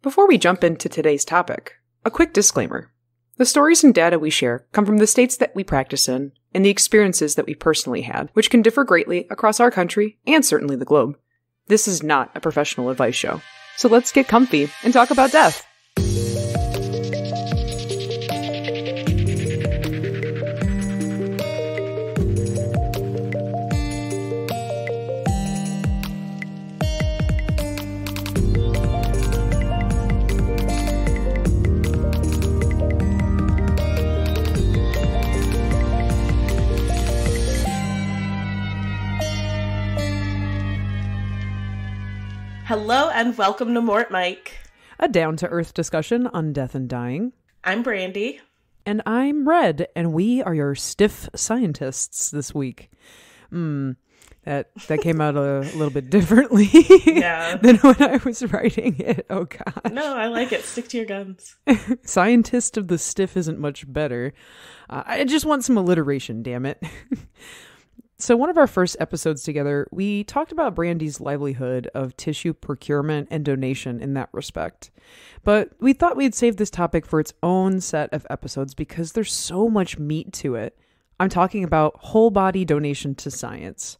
Before we jump into today's topic, a quick disclaimer. The stories and data we share come from the states that we practice in and the experiences that we personally had, which can differ greatly across our country and certainly the globe. This is not a professional advice show. So let's get comfy and talk about death. Hello and welcome to Mort Mike, A down-to-earth discussion on death and dying. I'm Brandy. And I'm Red, and we are your stiff scientists this week. That came out a little bit differently than when I was writing it. Oh, God. No, I like it. Stick to your guns. Scientist of the stiff isn't much better. I just want some alliteration, damn it. So one of our first episodes together, we talked about Brandy's livelihood of tissue procurement and donation in that respect. But we thought we'd save this topic for its own set of episodes because there's so much meat to it. I'm talking about whole body donation to science.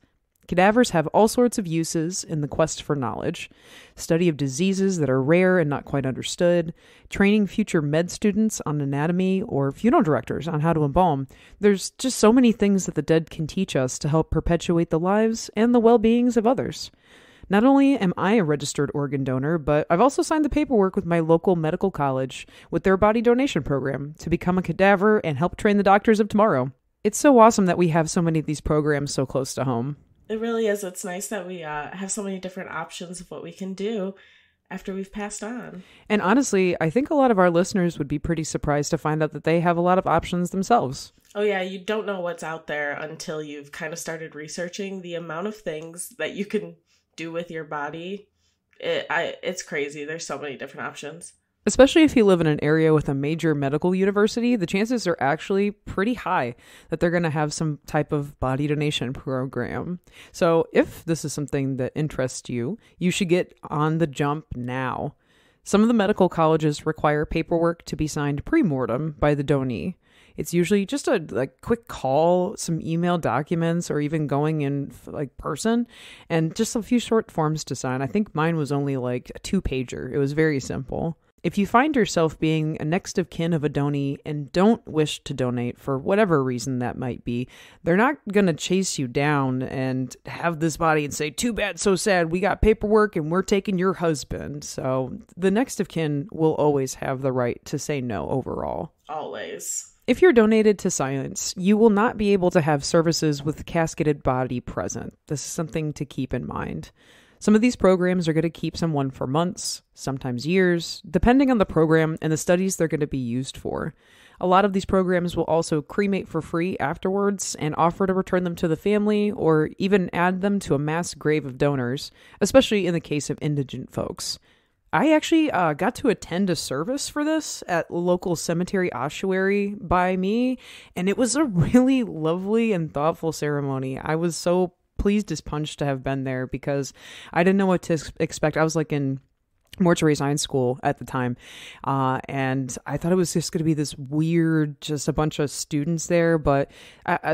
Cadavers have all sorts of uses in the quest for knowledge, study of diseases that are rare and not quite understood, training future med students on anatomy, or funeral directors on how to embalm. There's just so many things that the dead can teach us to help perpetuate the lives and the well-beings of others. Not only am I a registered organ donor, but I've also signed the paperwork with my local medical college with their body donation program to become a cadaver and help train the doctors of tomorrow. It's so awesome that we have so many of these programs so close to home. It really is. It's nice that we have so many different options of what we can do after we've passed on. And honestly, I think a lot of our listeners would be pretty surprised to find out that they have a lot of options themselves. Oh yeah, you don't know what's out there until you've kind of started researching the amount of things that you can do with your body. It's crazy. There's so many different options. Especially if you live in an area with a major medical university, the chances are actually pretty high that they're going to have some type of body donation program. So if this is something that interests you, you should get on the jump now. Some of the medical colleges require paperwork to be signed pre-mortem by the donee. It's usually just a quick call, some email documents, or even going in person, and just a few short forms to sign. I think mine was only like a 2-pager. It was very simple. If you find yourself being a next of kin of a donee and don't wish to donate for whatever reason that might be, they're not going to chase you down and have this body and say, too bad, so sad, we got paperwork and we're taking your husband. So the next of kin will always have the right to say no overall. Always. If you're donated to science, you will not be able to have services with casketed body present. This is something to keep in mind. Some of these programs are going to keep someone for months, sometimes years, depending on the program and the studies they're going to be used for. A lot of these programs will also cremate for free afterwards and offer to return them to the family or even add them to a mass grave of donors, especially in the case of indigent folks. I actually got to attend a service for this at local cemetery ossuary by me, and it was a really lovely and thoughtful ceremony. I was so pleased as punch to have been there because I didn't know what to expect. I was in mortuary science school at the time, and I thought it was just going to be this weird, just a bunch of students there, but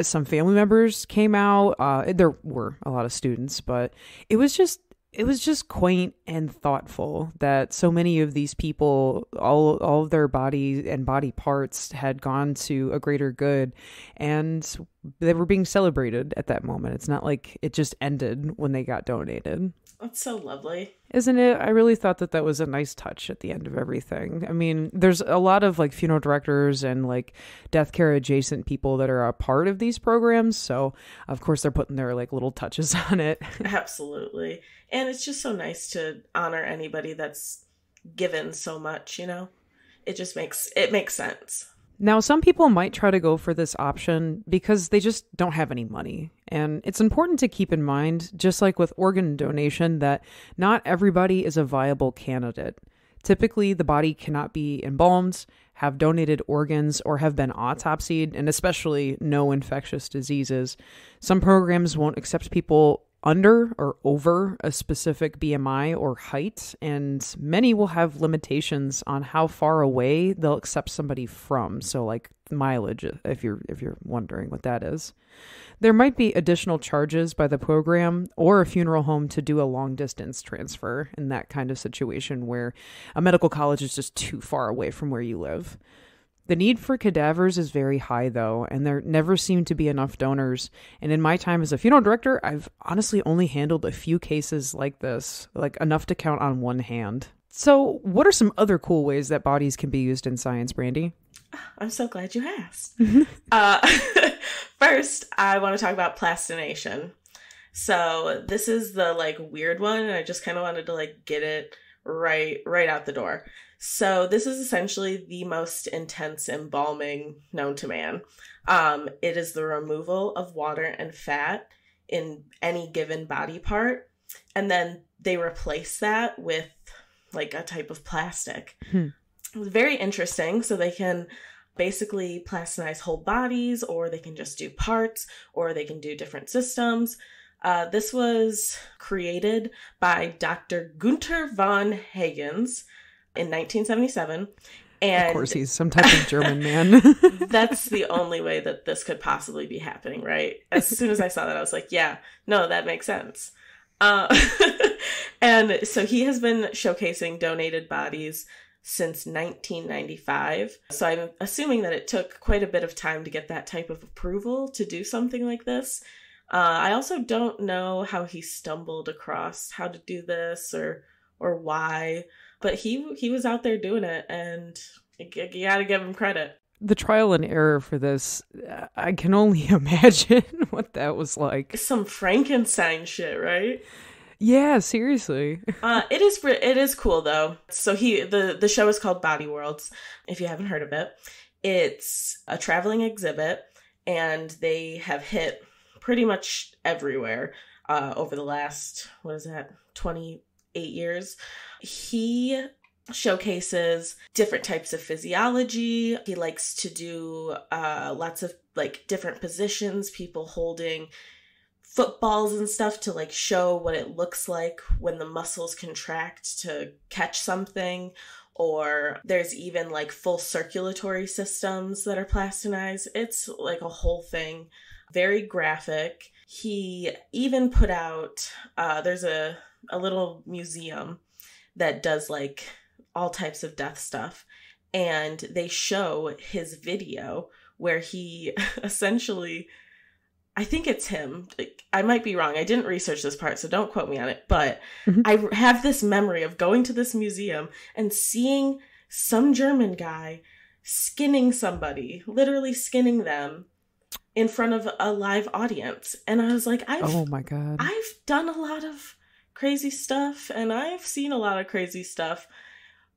some family members came out. There were a lot of students, but it was just quaint and thoughtful that so many of these people, all of their body and body parts had gone to a greater good, and they were being celebrated at that moment. It's not like it just ended when they got donated. That's so lovely. Isn't it? I really thought that was a nice touch at the end of everything. I mean, there's a lot of funeral directors and death care adjacent people that are a part of these programs. So of course they're putting their little touches on it. Absolutely. And it's just so nice to honor anybody that's given so much, It makes sense. Now, some people might try to go for this option because they just don't have any money. And it's important to keep in mind, just like with organ donation, that not everybody is a viable candidate. Typically, the body cannot be embalmed, have donated organs, or have been autopsied, and especially no infectious diseases. Some programs won't accept people under or over a specific BMI or height, and many will have limitations on how far away they'll accept somebody from. So like mileage, if you're wondering what that is. There might be additional charges by the program or a funeral home to do a long distance transfer in that kind of situation where a medical college is just too far away from where you live. The need for cadavers is very high, though, and there never seem to be enough donors. And in my time as a funeral director, I've honestly only handled a few cases like this, like enough to count on one hand. So what are some other cool ways that bodies can be used in science, Brandy? I'm so glad you asked. First, I want to talk about plastination. So this is the like weird one, and I just kind of wanted to like get it right out the door. So this is essentially the most intense embalming known to man. It is the removal of water and fat in any given body part, and then they replace that with like a type of plastic. It's very interesting. So they can basically plasticize whole bodies, or they can just do parts, or they can do different systems. This was created by Dr. Gunther von Hagens in 1977. And of course, he's some type of German man. That's the only way that this could possibly be happening, right? As soon as I saw that, I was like, yeah, no, that makes sense. And so he has been showcasing donated bodies since 1995. So I'm assuming that it took quite a bit of time to get that type of approval to do something like this. I also don't know how he stumbled across how to do this or why, but he was out there doing it, and you gotta give him credit. The trial and error for this, I can only imagine what that was like. Some Frankenstein shit, right? Yeah, seriously. It is cool though. So the show is called Body Worlds, if you haven't heard of it. It's a traveling exhibit, and they have hit pretty much everywhere over the last, 28 years. He showcases different types of physiology. He likes to do lots of like different positions, people holding footballs and stuff to like show what it looks like when the muscles contract to catch something. Or there's even like full circulatory systems that are plastinized. It's like a whole thing. Very graphic. He even put out, there's a little museum that does like all types of death stuff. And they show his video where he essentially, I think it's him. I might be wrong. I didn't research this part, so don't quote me on it. But I have this memory of going to this museum and seeing some German guy skinning somebody, literally skinning them in front of a live audience. And I was like, oh my God. I've done a lot of crazy stuff, and I've seen a lot of crazy stuff,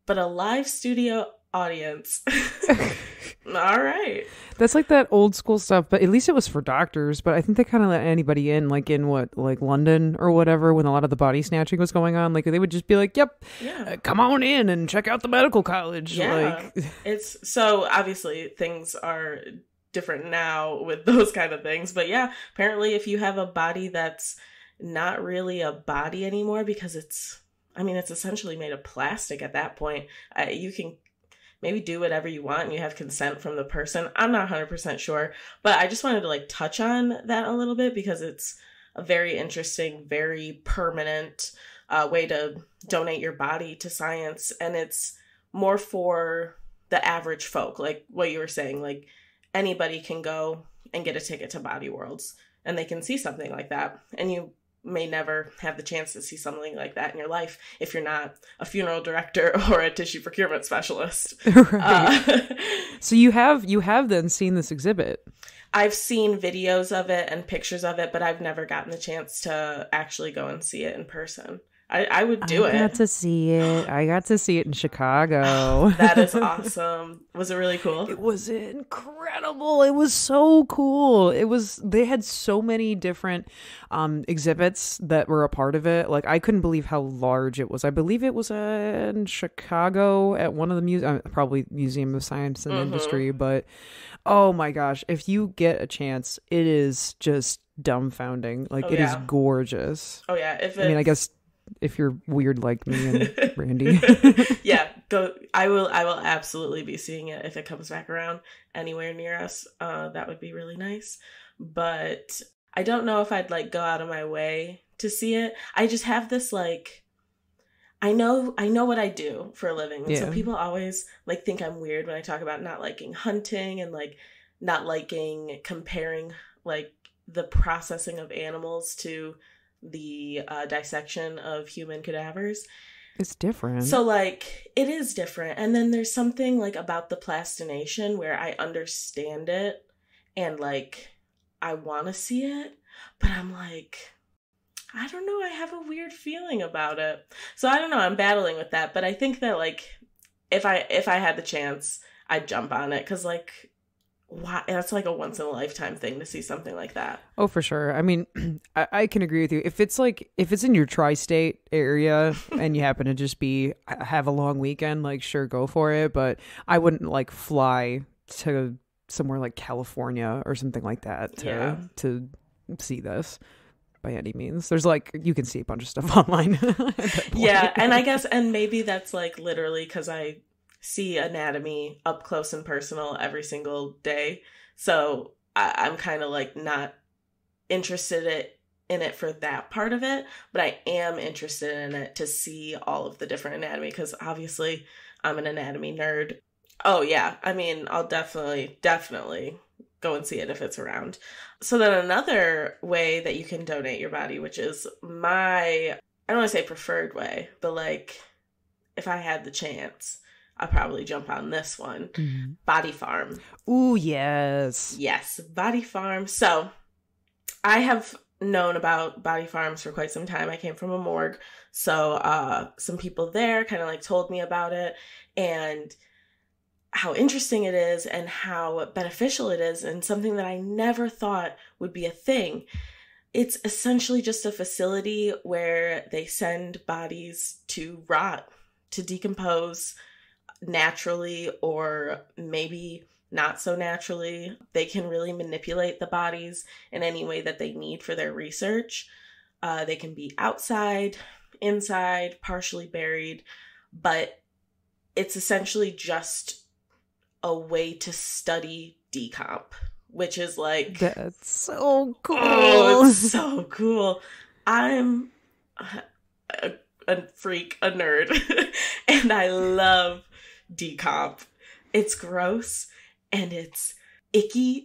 but a live studio audience. All right. That's like that old school stuff, but at least it was for doctors. But I think they kind of let anybody in, like in like London or whatever, when a lot of the body snatching was going on. Like they would just be like, "Yep, yeah, come on in and check out the medical college." Yeah, like it's so obviously things are different now with those kind of things. But yeah, apparently if you have a body that's not really a body anymore because it's essentially made of plastic at that point, you can maybe do whatever you want and you have consent from the person. I'm not 100% sure, but I just wanted to like touch on that a little bit because it's a very interesting, very permanent way to donate your body to science. And it's more for the average folk, like what you were saying, like anybody can go and get a ticket to Body Worlds and they can see something like that. And you may never have the chance to see something like that in your life if you're not a funeral director or a tissue procurement specialist. Right. So you have then seen this exhibit. I've seen videos of it and pictures of it, but I've never gotten the chance to actually go and see it in person. I would do it. I got to see it in Chicago. That is awesome. Was it really cool? It was incredible. It was so cool. They had so many different exhibits that were a part of it. Like I couldn't believe how large it was. I believe it was in Chicago at one of the probably Museum of Science and Industry, but oh my gosh, if you get a chance, it is just dumbfounding. Like, Oh, it is yeah. gorgeous. Oh yeah. I mean, I guess if you're weird like me and Randy. Yeah, go. I will absolutely be seeing it if it comes back around anywhere near us. That would be really nice. But I don't know if I'd like go out of my way to see it. I just have this like, I know what I do for a living. And so people always like think I'm weird when I talk about not liking hunting and like not liking comparing like the processing of animals to the dissection of human cadavers. It's different. So like it is different. And then there's something like about the plastination where I understand it and like I want to see it, but I'm like, I don't know, I have a weird feeling about it. So I don't know, I'm battling with that, but I think that like if I had the chance, I'd jump on it cuz like wow, that's like a once in a lifetime thing to see something like that. Oh, for sure. I mean, I can agree with you. If it's in your tri-state area and you happen to just have a long weekend, like sure, go for it. But I wouldn't like fly to somewhere like California or something like that to see this by any means. There's like, you can see a bunch of stuff online. Yeah. And I guess, and maybe that's like literally because I see anatomy up close and personal every single day. So I'm kind of like not interested in it for that part of it, but I am interested in it to see all of the different anatomy because obviously I'm an anatomy nerd. Oh yeah, I mean, I'll definitely go and see it if it's around. So then another way that you can donate your body, which is I don't want to say preferred way, but like if I had the chance, I'll probably jump on this one. Mm-hmm. Body Farm. Ooh, yes. Yes, Body Farm. So I have known about Body Farms for quite some time. I came from a morgue. So some people there kind of like told me about it and how interesting it is and how beneficial it is and something that I never thought would be a thing. It's essentially just a facility where they send bodies to rot, to decompose naturally or maybe not so naturally. They can really manipulate the bodies in any way that they need for their research. They can be outside, inside, partially buried, but it's essentially just a way to study decomp, which is like... That's so cool. Oh, it's so cool. I'm a freak, a nerd, and I love decomp. It's gross and it's icky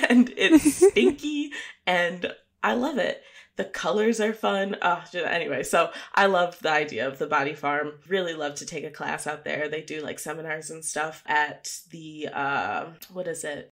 and it's stinky and I love it. The colors are fun. Anyway, so I love the idea of the Body Farm. Really love to take a class out there. They do like seminars and stuff at the,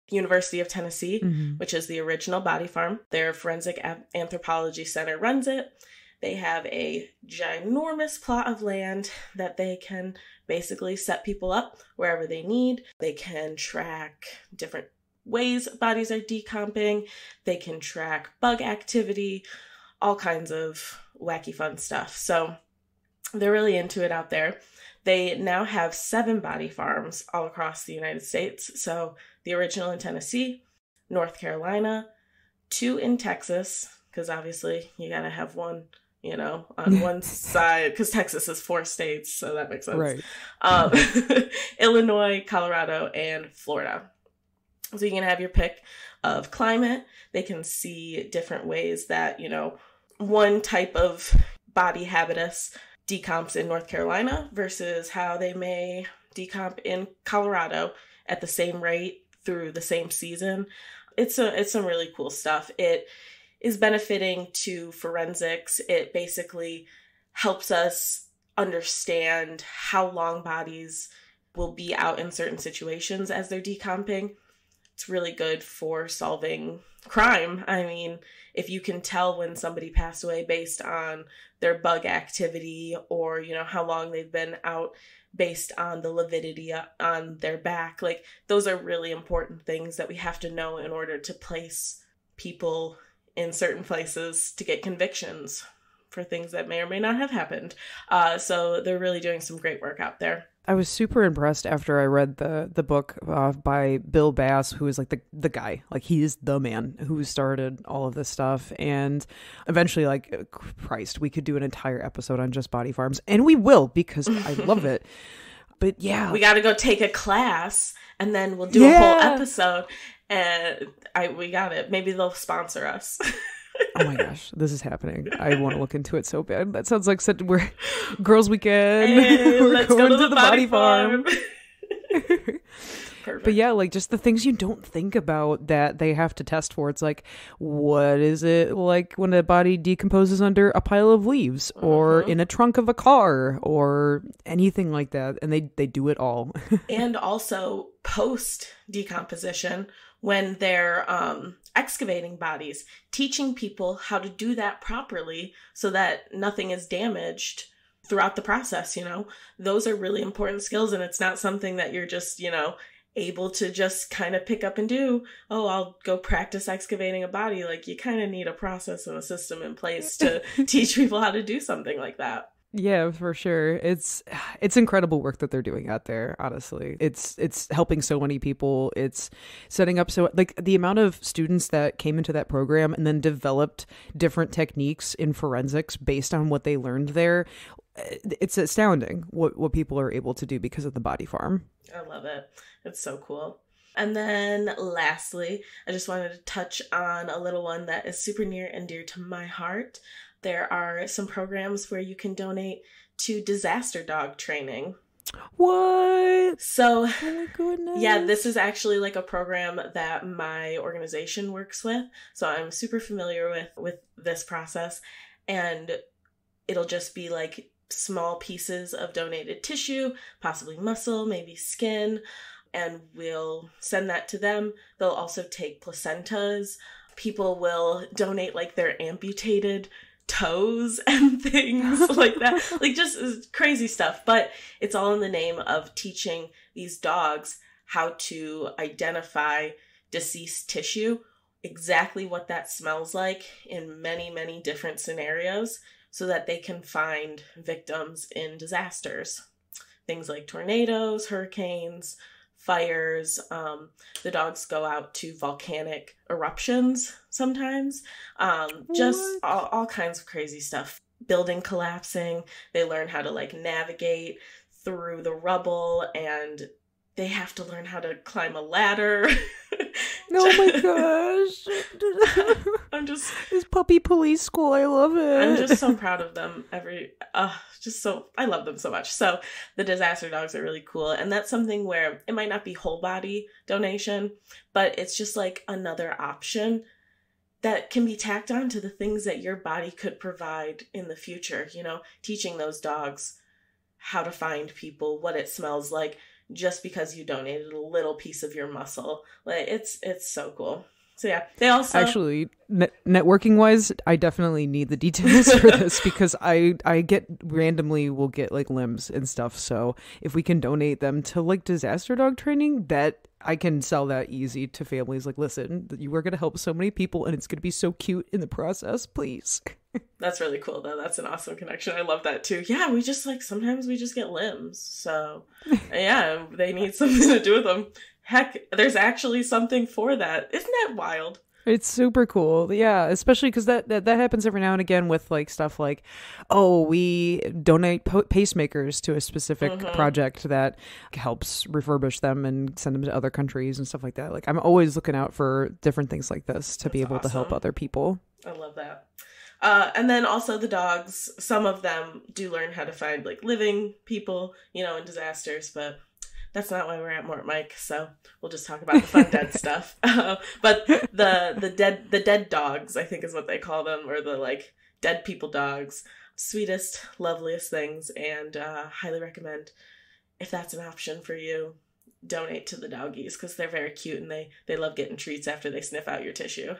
University of Tennessee, which is the original Body Farm. Their Forensic Anthropology Center runs it. They have a ginormous plot of land that they can basically set people up wherever they need. They can track different ways bodies are decomping. They can track bug activity, all kinds of wacky fun stuff. So they're really into it out there. They now have 7 body farms all across the United States. So the original in Tennessee, North Carolina, 2 in Texas, because obviously you gotta have one, on one side, because Texas is 4 states, so that makes sense. Right. Illinois, Colorado, and Florida. So you can have your pick of climate. They can see different ways that, one type of body habitus decomps in North Carolina versus how they may decomp in Colorado at the same rate through the same season. It's some really cool stuff. It is benefiting to forensics. It basically helps us understand how long bodies will be out in certain situations as they're decomping. It's really good for solving crime. I mean, if you can tell when somebody passed away based on their bug activity or, how long they've been out based on the lividity on their back, like those are really important things that we have to know in order to place people in certain places to get convictions for things that may or may not have happened. So they're really doing some great work out there. I was super impressed after I read the book by Bill Bass, who is like the guy, like he is the man who started all of this stuff. And eventually, like, Christ, we could do an entire episode on just body farms, and we will, because I love it. But yeah, we got to go take a class, and then we'll do a whole episode. And we got it. Maybe they'll sponsor us. Oh my gosh, this is happening. I want to look into it so bad. That sounds like we're girls' weekend. Hey, we're let's going go to the body farm. But yeah, like, just the things you don't think about that they have to test for. It's like, what is it like when a body decomposes under a pile of leaves or in a trunk of a car or anything like that? And they do it all. And also post decomposition, when they're excavating bodies, teaching people how to do that properly so that nothing is damaged throughout the process, Those are really important skills, and it's not something that you're just, able to just kind of pick up and do. Oh, I'll go practice excavating a body. Like, you kind of need a process and a system in place to teach people how to do something like that. Yeah, for sure. It's incredible work that they're doing out there, honestly. It's helping so many people. It's setting up like the amount of students that came into that program and then developed different techniques in forensics based on what they learned there. It's astounding what people are able to do because of the body farm. I love it. It's so cool. And then lastly, I just wanted to touch on a little one that is super near and dear to my heart. There are some programs where you can donate to disaster dog training. What? So, oh my goodness. Yeah, this is actually like a program that my organization works with. So I'm super familiar with this process, and it'll just be like small pieces of donated tissue, possibly muscle, maybe skin, and we'll send that to them. They'll also take placentas. People will donate like their amputated toes and things like that. Like, just crazy stuff. But it's all in the name of teaching these dogs how to identify deceased tissue, exactly what that smells like in many, many different scenarios, so that they can find victims in disasters. Things like tornadoes, hurricanes, fires. The dogs go out to volcanic eruptions sometimes. Just all kinds of crazy stuff. Building collapsing. They learn how to like navigate through the rubble, and they have to learn how to climb a ladder. Oh my gosh. I'm just... This puppy police school, I love it. I'm just so proud of them. I love them so much. So the disaster dogs are really cool. And that's something where it might not be whole body donation, but it's just like another option that can be tacked on to the things that your body could provide in the future. Teaching those dogs how to find people, what it smells like, just because you donated a little piece of your muscle. Like, it's so cool. So yeah, they also actually networking wise, I definitely need the details for this, because I will get like limbs and stuff. So if we can donate them to like disaster dog training, that I can sell that easy to families. Like, listen, you are going to help so many people, and it's going to be so cute in the process. Please. That's really cool, though. That's an awesome connection. I love that, too. Yeah, we just, sometimes we just get limbs. So, yeah, they need something to do with them. Heck, there's actually something for that. Isn't that wild? It's super cool. Yeah, especially because that happens every now and again with like stuff like, oh, we donate pacemakers to a specific project that helps refurbish them and send them to other countries and stuff like that. Like, I'm always looking out for different things like this to be able to help other people. I love that. And then also the dogs, some of them do learn how to find like living people, in disasters, but that's not why we're at Mort Mike, so we'll just talk about the fun dead stuff. But the dead dogs, I think is what they call them, or the like dead people dogs. Sweetest, loveliest things, and highly recommend, if that's an option for you, donate to the doggies, because they're very cute and they love getting treats after they sniff out your tissue.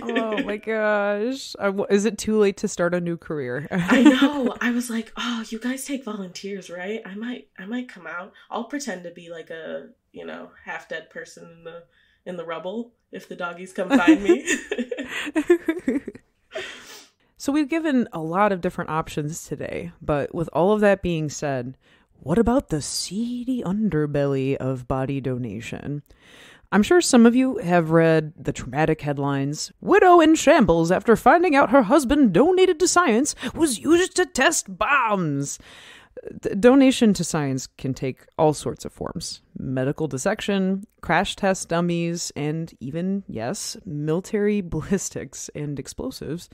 Oh my gosh. Is it too late to start a new career? I know. I was like, oh, you guys take volunteers, right? I might come out. I'll pretend to be like a, half dead person in the rubble if the doggies come find me. So we've given a lot of different options today, but with all of that being said, What about the seedy underbelly of body donation? I'm sure some of you have read the traumatic headlines, "Widow in shambles after finding out her husband donated to science was used to test bombs." The donation to science can take all sorts of forms. Medical dissection, crash test dummies, and even, yes, military ballistics and explosives.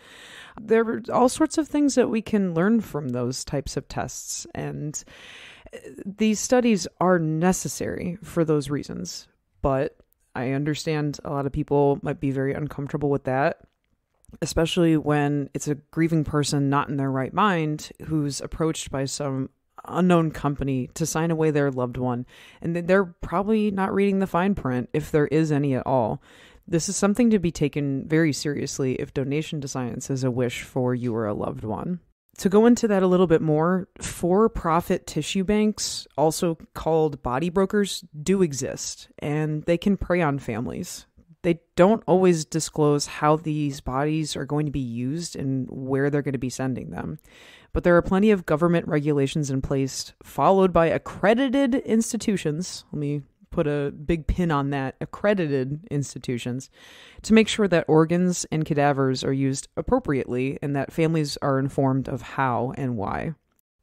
There are all sorts of things that we can learn from those types of tests, and these studies are necessary for those reasons. But I understand a lot of people might be very uncomfortable with that, especially when it's a grieving person not in their right mind who's approached by some unknown company to sign away their loved one, and they're probably not reading the fine print, if there is any at all. This is something to be taken very seriously if donation to science is a wish for you or a loved one. To go into that a little bit more, for-profit tissue banks, also called body brokers, do exist, and they can prey on families. They don't always disclose how these bodies are going to be used and where they're going to be sending them. But there are plenty of government regulations in place, followed by accredited institutions. Let me put a big pin on that, accredited institutions, to make sure that organs and cadavers are used appropriately and that families are informed of how and why.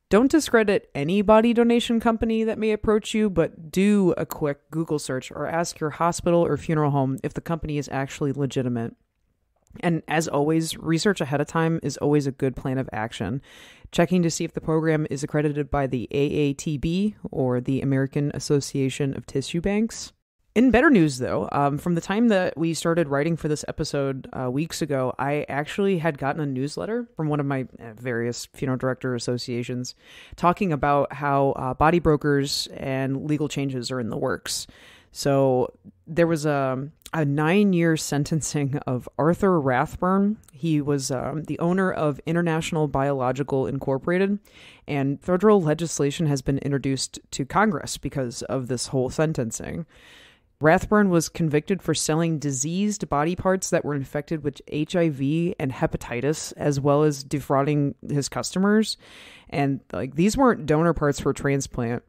Don't discredit any body donation company that may approach you, but do a quick Google search or ask your hospital or funeral home if the company is actually legitimate. And as always, research ahead of time is always a good plan of action. Checking to see if the program is accredited by the AATB or the American Association of Tissue Banks. In better news, though, from the time that we started writing for this episode weeks ago, I actually had gotten a newsletter from one of my various funeral director associations talking about how body brokers and legal changes are in the works. So there was a 9-year sentencing of Arthur Rathburn. He was the owner of International Biological Incorporated, and federal legislation has been introduced to Congress because of this whole sentencing. Rathburn was convicted for selling diseased body parts that were infected with HIV and hepatitis, as well as defrauding his customers. And these weren't donor parts for transplant.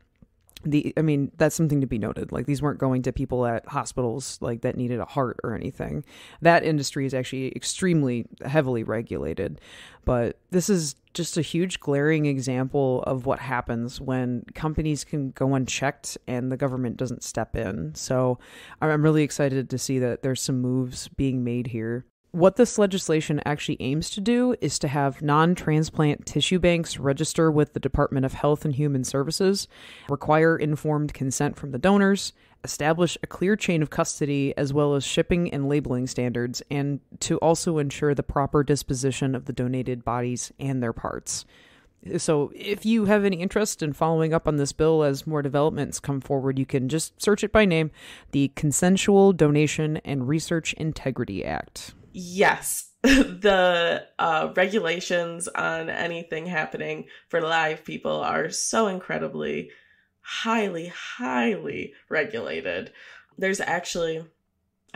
That's something to be noted. These weren't going to people at hospitals that needed a heart or anything. That industry is actually extremely heavily regulated. But this is just a huge glaring example of what happens when companies can go unchecked and the government doesn't step in. So I'm really excited to see that there's some moves being made here. What this legislation actually aims to do is to have non-transplant tissue banks register with the Department of Health and Human Services, require informed consent from the donors, establish a clear chain of custody as well as shipping and labeling standards, and to also ensure the proper disposition of the donated bodies and their parts. So if you have any interest in following up on this bill as more developments come forward, you can just search it by name, the Consensual Donation and Research Integrity Act. Yes, the regulations on anything happening for live people are so incredibly highly, highly regulated. There's actually,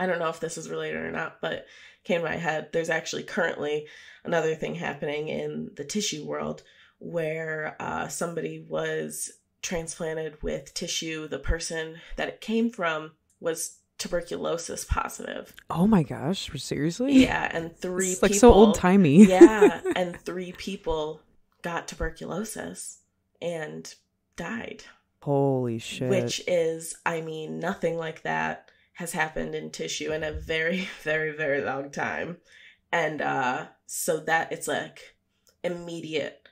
I don't know if this is related or not, but came to my head, there's actually currently another thing happening in the tissue world where somebody was transplanted with tissue. The person that it came from was tuberculosis positive. Oh my gosh, seriously? Yeah, and three people. It's so old-timey. Yeah, and 3 people got tuberculosis and died. Holy shit. Which is, nothing like that has happened in tissue in a very, very, very long time. And so that it's immediate,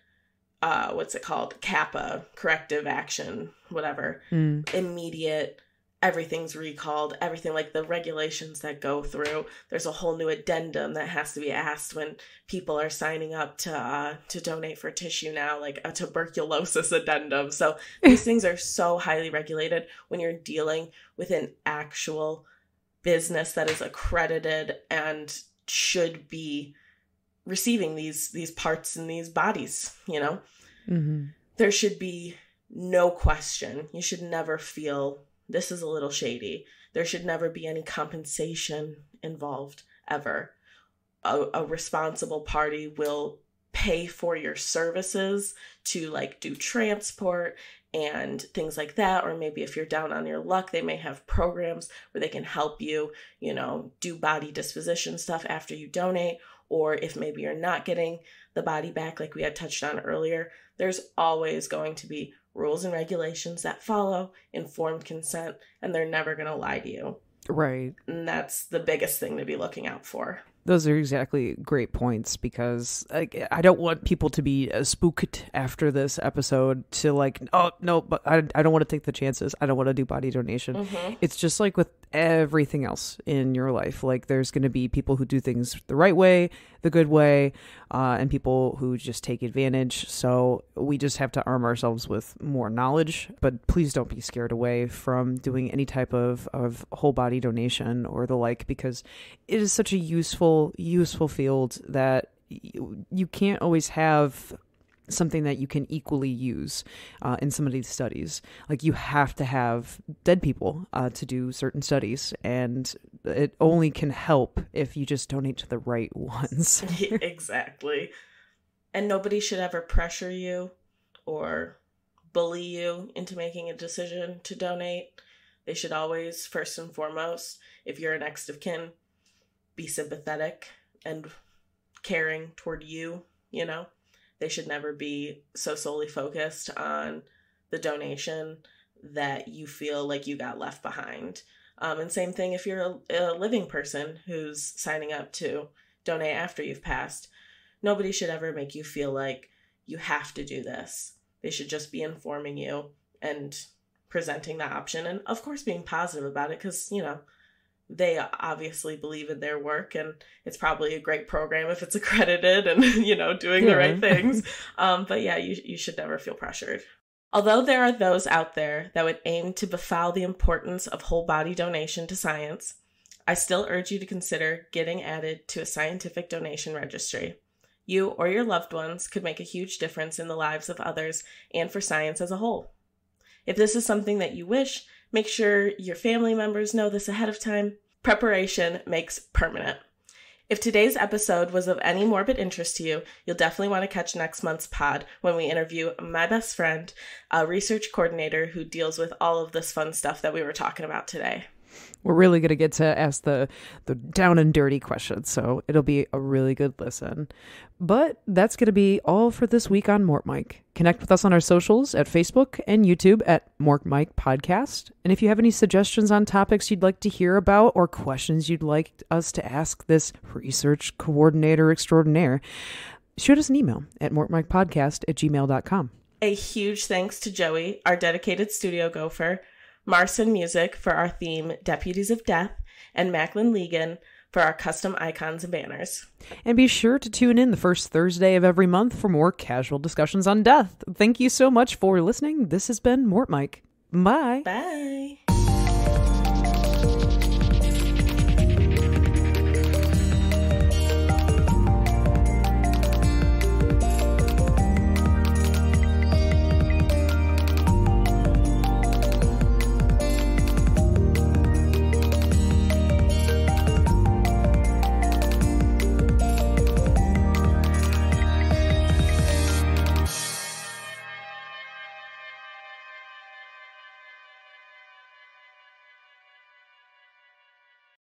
what's it called? CAPA, corrective action, whatever. Immediate, everything's recalled, everything, the regulations that go through. There's a whole new addendum that has to be asked when people are signing up to donate for tissue now, a tuberculosis addendum. So these things are so highly regulated when you're dealing with an actual business that is accredited and should be receiving these parts and these bodies, Mm-hmm. There should be no question. You should never feel this is a little shady. There should never be any compensation involved, ever. A responsible party will pay for your services to do transport and things like that. Or maybe if you're down on your luck, they may have programs where they can help you, do body disposition stuff after you donate. Or if maybe you're not getting the body back like we had touched on earlier, there's always going to be rules and regulations that follow informed consent, and they're never going to lie to you. Right. And that's the biggest thing to be looking out for. Those are exactly great points, because I don't want people to be spooked after this episode to oh, no, but I don't want to take the chances. I don't want to do body donation. Mm-hmm. It's just like with everything else in your life. There's going to be people who do things the right way, the good way, and people who just take advantage. So we just have to arm ourselves with more knowledge. But please don't be scared away from doing any type of whole body donation or the like, because it is such a useful field that you can't always have something that you can equally use in some of these studies. You have to have dead people to do certain studies, and it only can help if you just donate to the right ones. Exactly. And nobody should ever pressure you or bully you into making a decision to donate. They should always, first and foremost, if you're a next of kin, be sympathetic and caring toward you, They should never be so solely focused on the donation that you feel like you got left behind. And same thing if you're a living person who's signing up to donate after you've passed. Nobody should ever make you feel like you have to do this. They should just be informing you and presenting the option, and of course being positive about it, because, they obviously believe in their work, and it's probably a great program if it's accredited and, doing the right things. But yeah, you should never feel pressured. Although there are those out there that would aim to befoul the importance of whole body donation to science, I still urge you to consider getting added to a scientific donation registry. You or your loved ones could make a huge difference in the lives of others and for science as a whole. If this is something that you wish, make sure your family members know this ahead of time. Preparation makes permanent. If today's episode was of any morbid interest to you, you'll definitely want to catch next month's pod when we interview my best friend, a research coordinator who deals with all of this fun stuff that we were talking about today. We're really going to get to ask the down and dirty questions, so it'll be a really good listen. But that's going to be all for this week on Mort Mike. Connect with us on our socials at Facebook and YouTube at Mort Mike Podcast. And if you have any suggestions on topics you'd like to hear about or questions you'd like us to ask this research coordinator extraordinaire, shoot us an email at mortmikepodcast@gmail.com. A huge thanks to Joey, our dedicated studio gopher, Marson Music for our theme, Deputies of Death, and Macklin Legan for our custom icons and banners. And be sure to tune in the first Thursday of every month for more casual discussions on death. Thank you so much for listening. This has been Mort Mike. Bye. Bye.